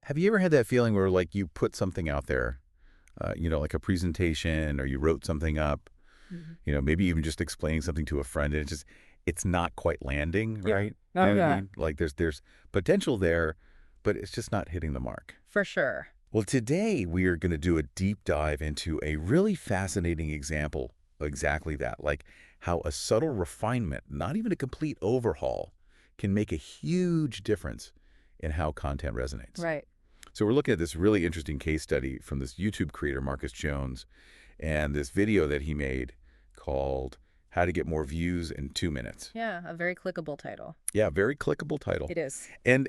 Have you ever had that feeling where, like, you put something out there, like a presentation, or you wrote something up, Mhm. maybe even just explaining something to a friend, and it's not quite landing, Yeah. right? Oh, You know what I yeah. mean? Like, there's potential there, but it's just not hitting the mark. For sure. Well, today we are going to do a deep dive into a really fascinating example of exactly that, like how a subtle refinement, not even a complete overhaul, can make a huge difference in how content resonates. Right. So we're looking at this really interesting case study from this YouTube creator, Marcus Jones, and this video that he made called How to Get More Views in 2 Minutes. Yeah, a very clickable title. Yeah, very clickable title. It is. And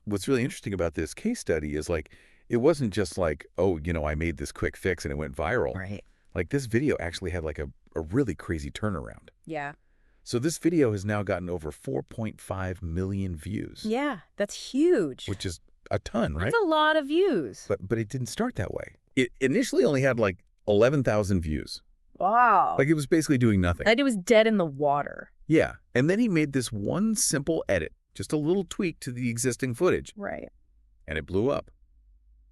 what's really interesting about this case study is, like, it wasn't just like, oh, I made this quick fix and it went viral. Right. Like, this video actually had like a really crazy turnaround. Yeah. So this video has now gotten over 4.5 million views. Yeah, that's huge. Which is a ton, right? That's a lot of views. But it didn't start that way. It initially only had like 11,000 views. Wow. Like, it was basically doing nothing. And it was dead in the water. Yeah. And then he made this one simple edit, just a little tweak to the existing footage. Right. And it blew up.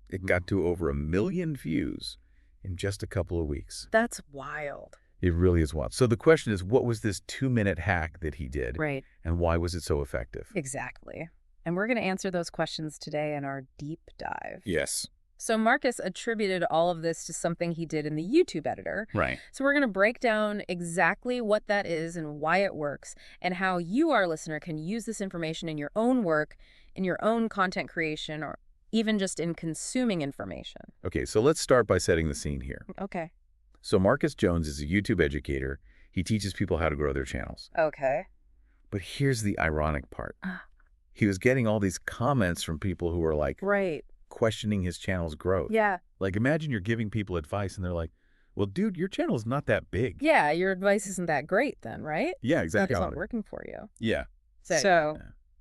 It got to over 1 million views in just a couple of weeks. That's wild. It really is wild. So the question is, what was this 2-minute hack that he did? Right. And why was it so effective? Exactly. And we're going to answer those questions today in our deep dive. Yes. So Marcus attributed all of this to something he did in the YouTube editor. Right. So we're going to break down exactly what that is and why it works, and how you, our listener, can use this information in your own work, in your own content creation, or even just in consuming information. Okay, so let's start by setting the scene here. Okay. So Marcus Jones is a YouTube educator. He teaches people how to grow their channels. Okay. But here's the ironic part. He was getting all these comments from people who were like, Right. questioning his channel's growth. Yeah. Like, imagine you're giving people advice and they're like, well, dude, your channel's not that big. Yeah, your advice isn't that great then, right? Yeah, exactly. It's not working for you. Yeah. So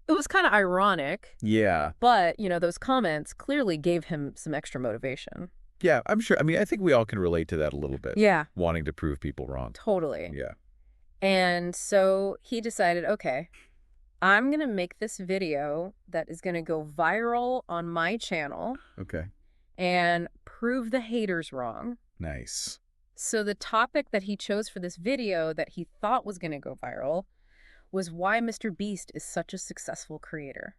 it was kind of ironic. Yeah. But, those comments clearly gave him some extra motivation. Yeah, I'm sure. I mean, I think we all can relate to that a little bit. Yeah. Wanting to prove people wrong. Totally. Yeah. And so he decided, okay, I'm going to make this video that is going to go viral on my channel. Okay. And prove the haters wrong. Nice. So the topic that he chose for this video that he thought was going to go viral was why Mr. Beast is such a successful creator.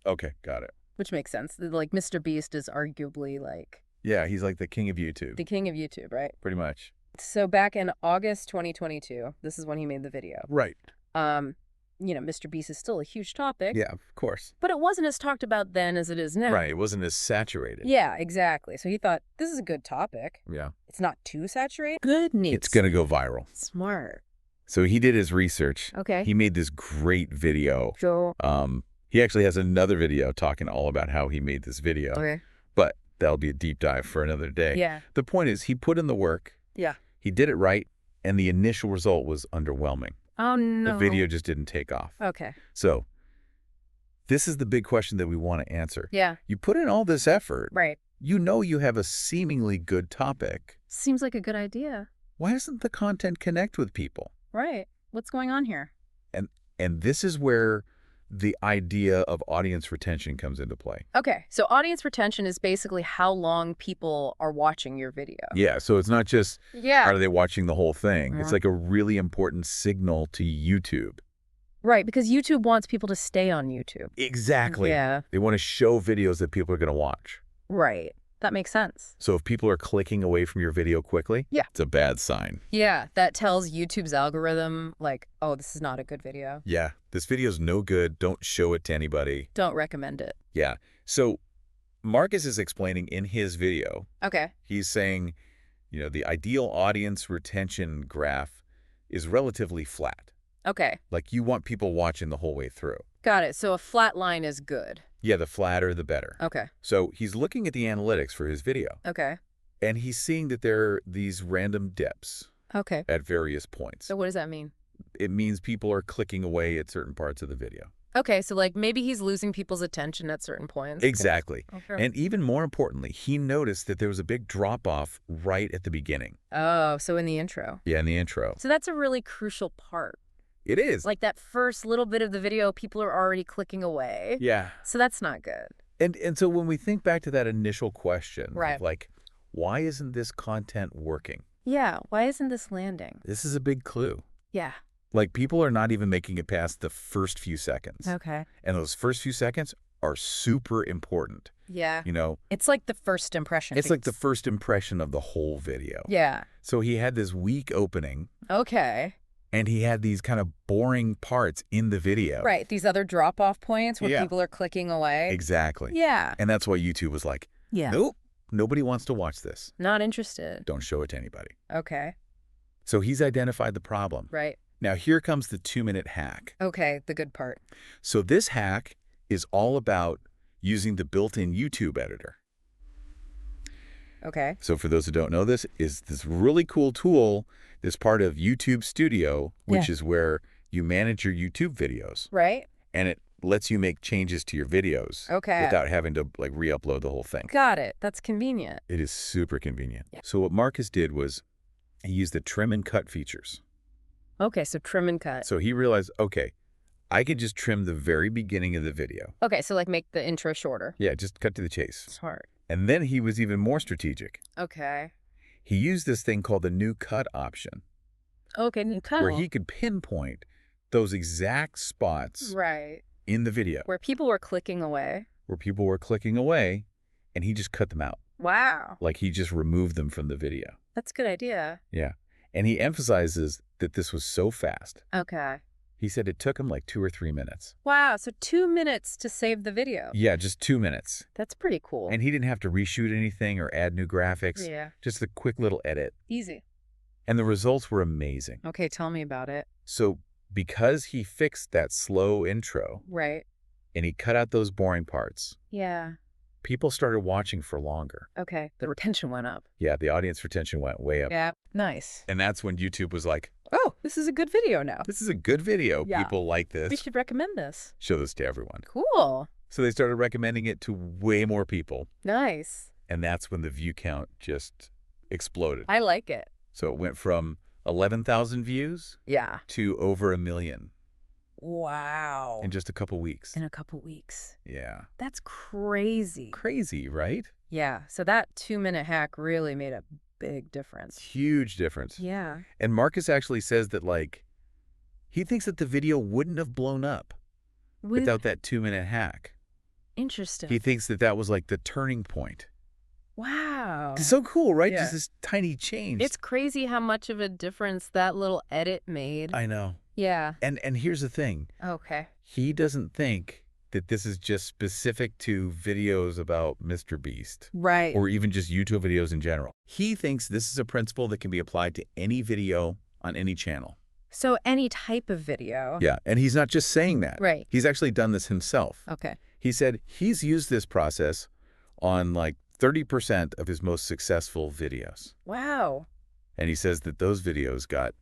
Okay, got it. Which makes sense. Like, Mr. Beast is arguably like... Yeah, he's like the king of YouTube. The king of YouTube, right? Pretty much. So back in August 2022, this is when he made the video. Right. Mr. Beast is still a huge topic. Yeah, of course. But it wasn't as talked about then as it is now. Right, it wasn't as saturated. Yeah, exactly. So he thought, this is a good topic. Yeah. It's not too saturated. Good news. It's going to go viral. Smart. So he did his research. Okay. He made this great video. So... He actually has another video talking all about how he made this video. Okay. But that'll be a deep dive for another day. Yeah. The point is, he put in the work. Yeah. He did it right, and the initial result was underwhelming. Oh, no. The video just didn't take off. Okay. So this is the big question that we want to answer. Yeah. You put in all this effort. Right. You know you have a seemingly good topic. Seems like a good idea. Why doesn't the content connect with people? Right. What's going on here? And this is where the idea of audience retention comes into play. Okay, so audience retention is basically how long people are watching your video. Yeah, so it's not just, yeah, are they watching the whole thing? It's like a really important signal to YouTube. Right, because YouTube wants people to stay on YouTube. Exactly. Yeah. They want to show videos that people are going to watch. Right. That makes sense. So if people are clicking away from your video quickly, yeah, it's a bad sign. Yeah, that tells YouTube's algorithm, like, oh, this is not a good video. Yeah, this video's no good. Don't show it to anybody. Don't recommend it. Yeah. So Marcus is explaining in his video. Okay. He's saying, the ideal audience retention graph is relatively flat. Okay. Like, you want people watching the whole way through. Got it. So a flat line is good. Yeah, the flatter, the better. Okay. So he's looking at the analytics for his video. Okay. And he's seeing that there are these random dips. Okay. At various points. So what does that mean? It means people are clicking away at certain parts of the video. Okay, so like maybe he's losing people's attention at certain points. Exactly. Okay. And even more importantly, he noticed that there was a big drop-off right at the beginning. Oh, so in the intro. Yeah, in the intro. So that's a really crucial part. It is. Like that first little bit of the video, people are already clicking away. Yeah. So that's not good. And so when we think back to that initial question Right. of like, why isn't this content working? Yeah, why isn't this landing? This is a big clue. Yeah. Like, people are not even making it past the first few seconds. Okay. And those first few seconds are super important. Yeah. You know, It's like the first impression. it's like the first impression of the whole video. Yeah. So he had this weak opening, Okay. and he had these kind of boring parts in the video. Right. These other drop-off points where Yeah. people are clicking away. Exactly. Yeah. And that's why YouTube was like, Yeah. nope, nobody wants to watch this. Not interested. Don't show it to anybody. Okay. So he's identified the problem. Right. Now, here comes the 2-minute hack. Okay. The good part. So this hack is all about using the built-in YouTube editor. Okay. So for those who don't know, this is this really cool tool, this part of YouTube Studio, which is where you manage your YouTube videos. Right. And it lets you make changes to your videos Okay. without having to like re-upload the whole thing. Got it. That's convenient. It is super convenient. Yeah. So what Marcus did was he used the trim and cut features. Okay. So trim and cut. So he realized, okay, I could just trim the very beginning of the video. Okay. So like make the intro shorter. Yeah, just cut to the chase. Smart. And then he was even more strategic. Okay. He used this thing called the new cut option, Okay. New cut. where he could pinpoint those exact spots Right. in the video Where people were clicking away. where people were clicking away, and he just cut them out. Wow. Like he just removed them from the video. That's a good idea. Yeah. And he emphasizes that this was so fast. Okay. He said it took him like 2 or 3 minutes. Wow. So 2 minutes to save the video. Yeah, just 2 minutes. That's pretty cool. And he didn't have to reshoot anything or add new graphics. Yeah. Just a quick little edit. Easy. And the results were amazing. Okay. Tell me about it. So because he fixed that slow intro Right. and he cut out those boring parts, Yeah. people started watching for longer. Okay. The retention went up. Yeah, the audience retention went way up. Yeah. Nice. And that's when YouTube was like, Oh, this is a good video now. this is a good video. Yeah. People like We this. should recommend this. Show this to everyone. Cool. So they started recommending it to way more people. Nice. And that's when the view count just exploded. I like it. So it went from 11,000 views Yeah. to over 1 million Wow. in just a couple weeks. In a couple weeks. Yeah. That's crazy. Crazy, right? Yeah. So that 2-minute hack really made a big difference. Huge difference. Yeah. And Marcus actually says that, like, he thinks that the video wouldn't have blown up without that 2-minute hack. Interesting. He thinks that that was like the turning point. Wow. It's so cool, right? Yeah. Just this tiny change. It's crazy how much of a difference that little edit made. I know. Yeah. And here's the thing. Okay. He doesn't think that this is just specific to videos about Mr. Beast Right. or even just YouTube videos in general. He thinks this is a principle that can be applied to any video on any channel. So any type of video. Yeah, and he's not just saying that. Right. He's actually done this himself. Okay. He said he's used this process on like 30% of his most successful videos. Wow. And he says that those videos got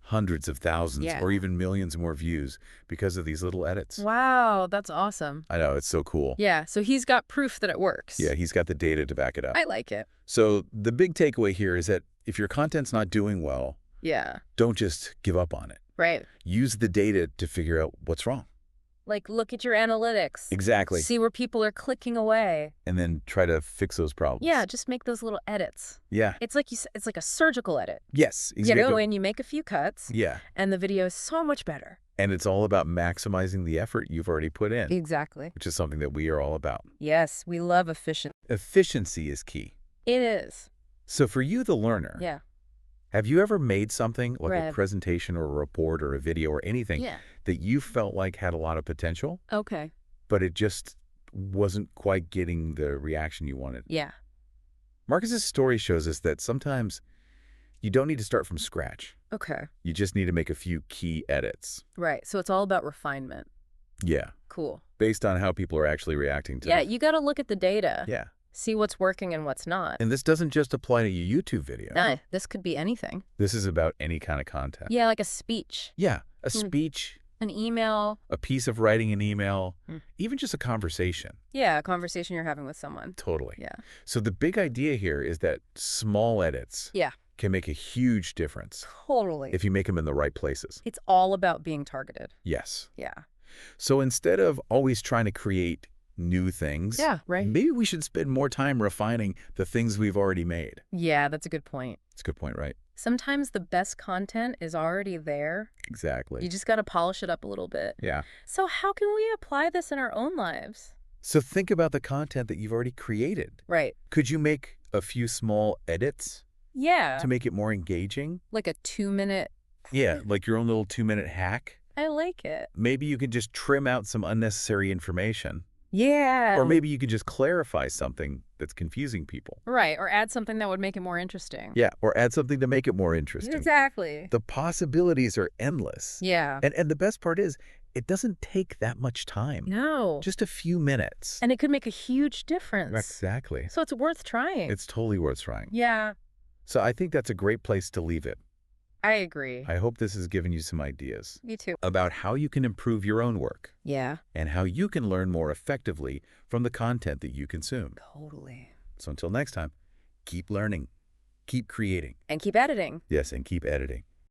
hundreds of thousands Yeah. or even millions more views because of these little edits. Wow. That's awesome. I know, it's so cool. Yeah. So he's got proof that it works. Yeah, he's got the data to back it up. I like it. So the big takeaway here is that if your content's not doing well, Yeah. don't just give up on it. Right. Use the data to figure out what's wrong. Like look at your analytics. Exactly. See where people are clicking away. And then try to fix those problems. Yeah. Just make those little edits. Yeah. It's like it's like a surgical edit. Yes. You go and you make a few cuts. Yeah. And the video is so much better. And it's all about maximizing the effort you've already put in, Exactly. which is something that we are all about. Yes. We love efficient. Efficiency is key. It is. So for you, the learner, Yeah. have you ever made something like a Right. presentation or a report or a video or anything Yeah. that you felt like had a lot of potential, Okay. but it just wasn't quite getting the reaction you wanted? Yeah. Marcus's story shows us that sometimes you don't need to start from scratch. Okay. You just need to make a few key edits. Right. So it's all about refinement. Yeah. Cool. Based on how people are actually reacting to Yeah. it. You got to look at the data. Yeah. See what's working and what's not. And this doesn't just apply to your YouTube video. Nah, this could be anything. This is about any kind of content. Yeah, like a speech, Yeah. A Mm. speech, an email. a piece of writing an email, Mm. even just a conversation. Yeah, a conversation you're having with someone. Totally. Yeah. So the big idea here is that small edits Yeah. can make a huge difference Totally. if you make them in the right places. It's all about being targeted. Yes. Yeah. So instead of always trying to create new things. Yeah, right. Maybe we should spend more time refining the things we've already made. Yeah, that's a good point. It's a good point, right? Sometimes the best content is already there. Exactly. You just got to polish it up a little bit. Yeah. So how can we apply this in our own lives? So think about the content that you've already created. Right. Could you make a few small edits Yeah. to make it more engaging? Like a 2-minute. Yeah, like your own little 2-minute hack. I like it. Maybe you can just trim out some unnecessary information. Yeah. Or maybe you can just clarify something that's confusing people. Right. Or add something that would make it more interesting. Yeah, or add something to make it more interesting. Exactly. The possibilities are endless. Yeah. And the best part is, it doesn't take that much time. No. Just a few minutes. And it could make a huge difference. Exactly. So it's worth trying. It's totally worth trying. Yeah. So I think that's a great place to leave it. I agree. I hope this has given you some ideas Me too. about how you can improve your own work Yeah. and how you can learn more effectively from the content that you consume. Totally. So until next time, keep learning, keep creating. And keep editing. Yes, and keep editing.